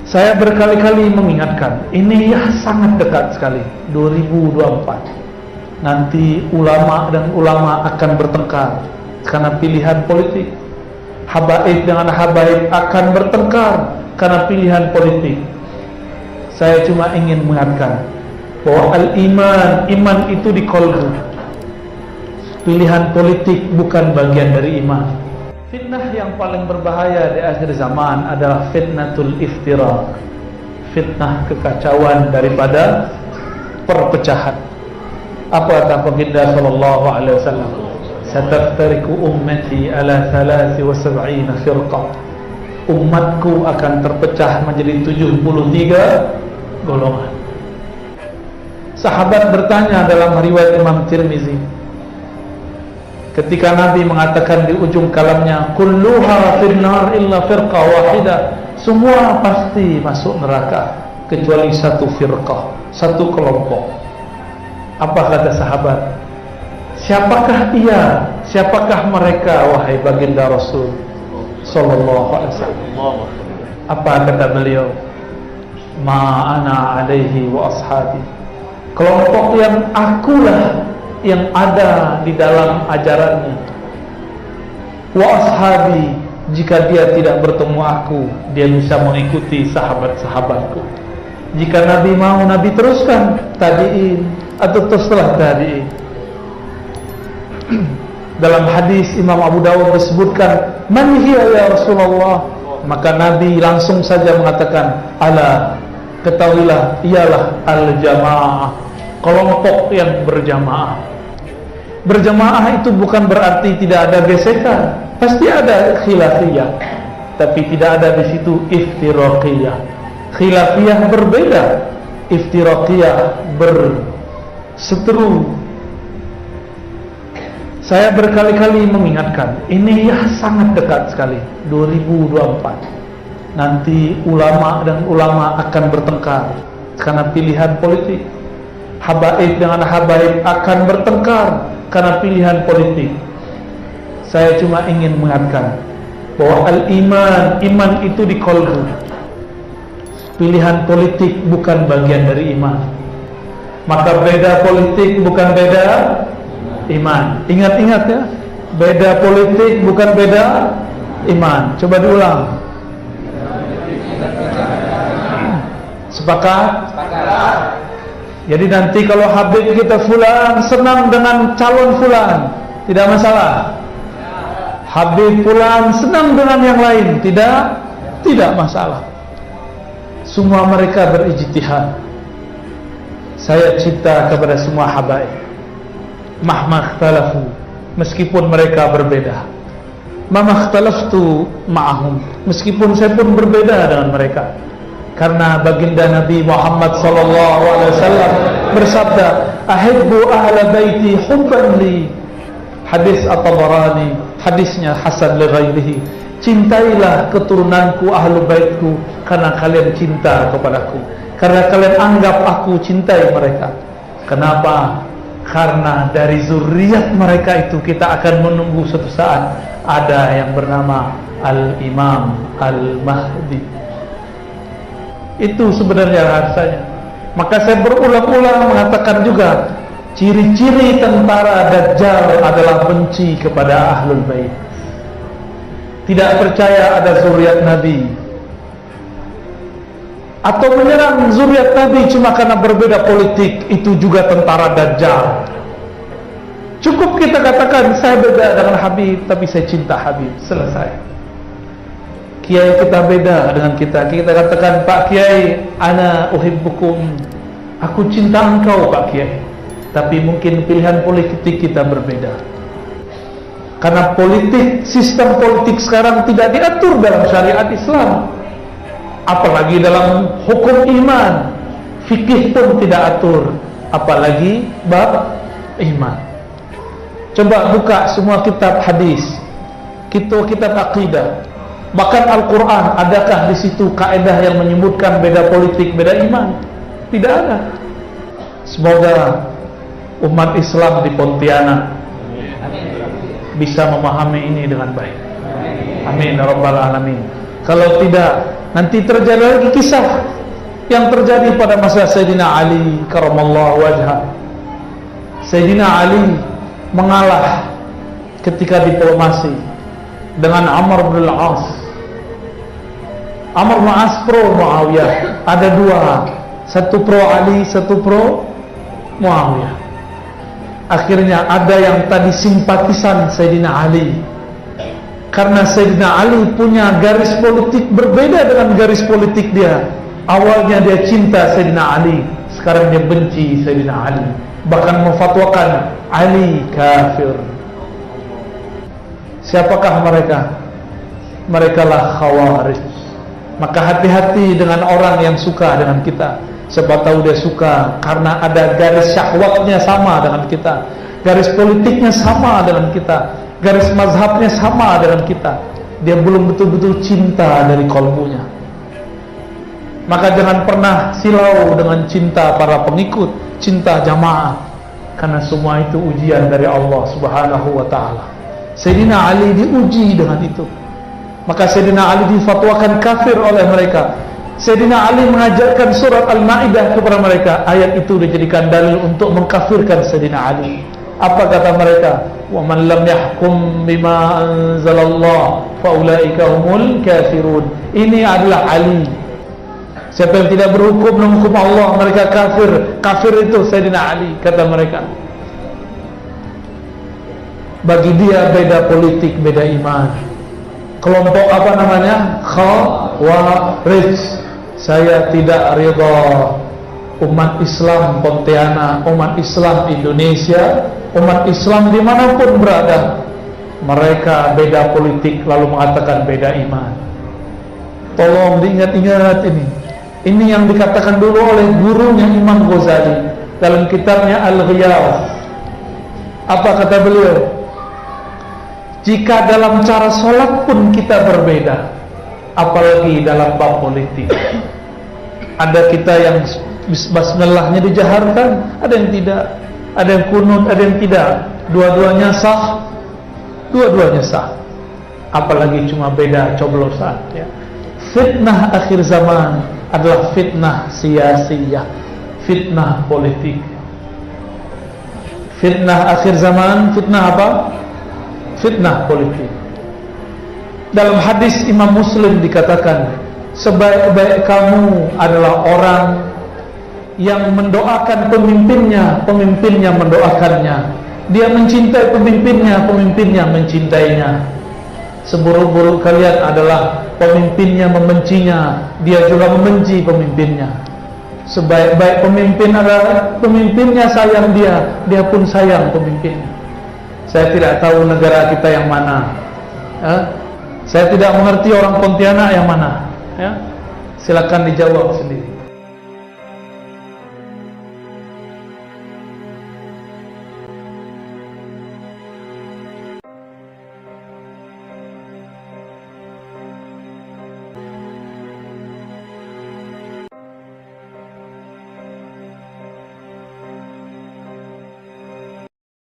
Saya berkali-kali mengingatkan, ini ya sangat dekat sekali, 2024. Nanti ulama dan ulama akan bertengkar karena pilihan politik. Habaib dengan habaib akan bertengkar karena pilihan politik. Saya cuma ingin mengingatkan bahwa iman itu di qalbu. Pilihan politik bukan bagian dari iman. Fitnah yang paling berbahaya di akhir zaman adalah fitnatul iftiraq, fitnah kekacauan daripada perpecahan. Apa kata baginda sallallahu alaihi wasallam? Sataftariku ummati ala 73 firqah. Umatku akan terpecah menjadi 73 golongan. Sahabat bertanya dalam riwayat Imam Tirmizi, ketika Nabi mengatakan di ujung kalamnya, kulluha finnar illa firqah wahidah, semua pasti masuk neraka kecuali satu firqah, satu kelompok. Apa kata sahabat? Siapakah ia? Siapakah mereka wahai baginda Rasul sallallahu alaihi wasallam? Apa kata beliau? Ma ana alaihi wa ashabi. Kelompok yang akulah yang ada di dalam ajarannya. Wa ashabi, jika dia tidak bertemu aku, dia bisa mengikuti sahabat-sahabatku. Jika Nabi mau, Nabi teruskan tabi'in atau setelah tabi'in. Dalam hadis Imam Abu Dawud disebutkan, man hiya ya Rasulullah, maka Nabi langsung saja mengatakan, ala, ketahuilah ialah al-jamaah, kelompok yang berjamaah. Berjamaah itu bukan berarti tidak ada gesekan, pasti ada khilafiyah, tapi tidak ada di situ iftiraqiyah. Khilafiyah berbeda, iftiraqiyah berseteru. Saya berkali-kali mengingatkan, ini ya sangat dekat sekali, 2024. Nanti ulama dan ulama akan bertengkar karena pilihan politik. Habaib dengan habaib akan bertengkar karena pilihan politik. Saya cuma ingin mengingatkan bahwa iman itu di qalbu. Pilihan politik bukan bagian dari iman. Maka beda politik bukan beda iman. Ingat-ingat ya, beda politik bukan beda iman. Coba diulang. Sepakat? Sepakat. Jadi nanti kalau Habib kita fulan senang dengan calon fulan, tidak masalah. Habib fulan senang dengan yang lain, tidak masalah. Semua mereka berijtihad. Saya cinta kepada semua habaib. Mahma ikhtalafu, meskipun mereka berbeda. Mama ikhtalaftu ma'ahum, meskipun saya pun berbeda dengan mereka. Karena baginda Nabi Muhammad sallallahu alaihi wasallam bersabda, ahibbu ahla baiti hubban li. Hadis At-Tabarani, hadisnya hasan li ghairihi. Cintailah keturunanku, ahlu baitku, karena kalian cinta kepadaku, karena kalian anggap aku cintai mereka. Kenapa? Karena dari zuriat mereka itu kita akan menunggu suatu saat ada yang bernama Al-Imam Al-Mahdi. Itu sebenarnya rahasianya. Maka saya berulang-ulang mengatakan juga, ciri-ciri tentara Dajjal adalah benci kepada Ahlul Bait, tidak percaya ada zuriat Nabi, atau menyerang zuriat Nabi cuma karena berbeda politik. Itu juga tentara Dajjal. Cukup kita katakan, saya beda dengan Habib, tapi saya cinta Habib, selesai. Kiai kita beda dengan kita katakan, Pak Kiai, ana uhibbukum, aku cinta engkau Pak Kiai, tapi mungkin pilihan politik kita berbeda. Karena sistem politik sekarang tidak diatur dalam syariat Islam, apalagi dalam hukum iman. Fikih pun tidak atur, apalagi bab iman. Coba buka semua kitab hadis, kitab akidah, bahkan Al-Quran, adakah di situ kaidah yang menyebutkan beda politik, beda iman? Tidak ada. Semoga umat Islam di Pontianak bisa memahami ini dengan baik. Amin ya rabbal alamin. Kalau tidak, Nanti terjadi lagi kisah yang terjadi pada masa Sayyidina Ali karamallahu wajhah. Sayyidina Ali mengalah ketika diplomasi dengan Amr bin al-As. Amr bin al-As pro Muawiyah. Ada dua, satu pro Ali, satu pro Muawiyah. Akhirnya ada yang tadi simpatisan Sayyidina Ali, karena Sayyidina Ali punya garis politik berbeda dengan garis politik dia. Awalnya dia cinta Sayyidina Ali, sekarang dia benci Sayyidina Ali, bahkan memfatwakan Ali kafir. Siapakah mereka? Mereka lah Khawarij. Maka hati-hati dengan orang yang suka dengan kita. Siapa tahu dia suka karena ada garis syahwatnya sama dengan kita, garis politiknya sama dengan kita, garis mazhabnya sama dengan kita. Dia belum betul-betul cinta dari kalbunya. Maka jangan pernah silau dengan cinta para pengikut, cinta jamaah, karena semua itu ujian dari Allah Subhanahu wa ta'ala. Sayyidina Ali diuji dengan itu. Maka Sayyidina Ali difatwakan kafir oleh mereka. Sayyidina Ali mengajarkan surat Al-Ma'idah kepada mereka. Ayat itu dijadikan dalil untuk mengkafirkan Sayyidina Ali. Apa kata mereka? Wa man lam yahkum bima anzalallah fa ulaika humul kafirun. Ini adalah Ali. Siapa yang tidak berhukum dengan hukum Allah, mereka kafir. Kafir itu Sayyidina Ali, kata mereka. Bagi dia beda politik, beda iman. Kelompok apa namanya? Khawarij. Saya tidak ridha umat Islam Pontianak, umat Islam Indonesia, umat Islam dimanapun berada, mereka beda politik lalu mengatakan beda iman. Tolong diingat-ingat ini. Ini yang dikatakan dulu oleh gurunya Imam Ghazali dalam kitabnya Al-Ghiyas. Apa kata beliau? Jika dalam cara sholat pun kita berbeda, apalagi dalam bab politik. Ada kita yang basmalahnya dijaharkan, ada yang tidak, ada yang kunut, ada yang tidak. Dua-duanya sah, dua-duanya sah. Apalagi cuma beda coblosan. Ya. Fitnah akhir zaman adalah fitnah siyasiyah, fitnah politik. Fitnah akhir zaman, fitnah apa? Fitnah politik. Dalam hadis Imam Muslim dikatakan, sebaik-baik kamu adalah orang yang mendoakan pemimpinnya, pemimpinnya mendoakannya. Dia mencintai pemimpinnya, pemimpinnya mencintainya. Seburuk-buruk kalian adalah pemimpinnya membencinya, dia juga membenci pemimpinnya. Sebaik-baik pemimpin adalah pemimpinnya sayang dia, dia pun sayang pemimpinnya. Saya tidak tahu negara kita yang mana, ya? Saya tidak mengerti orang Pontianak yang mana, ya? Silakan dijawab sendiri.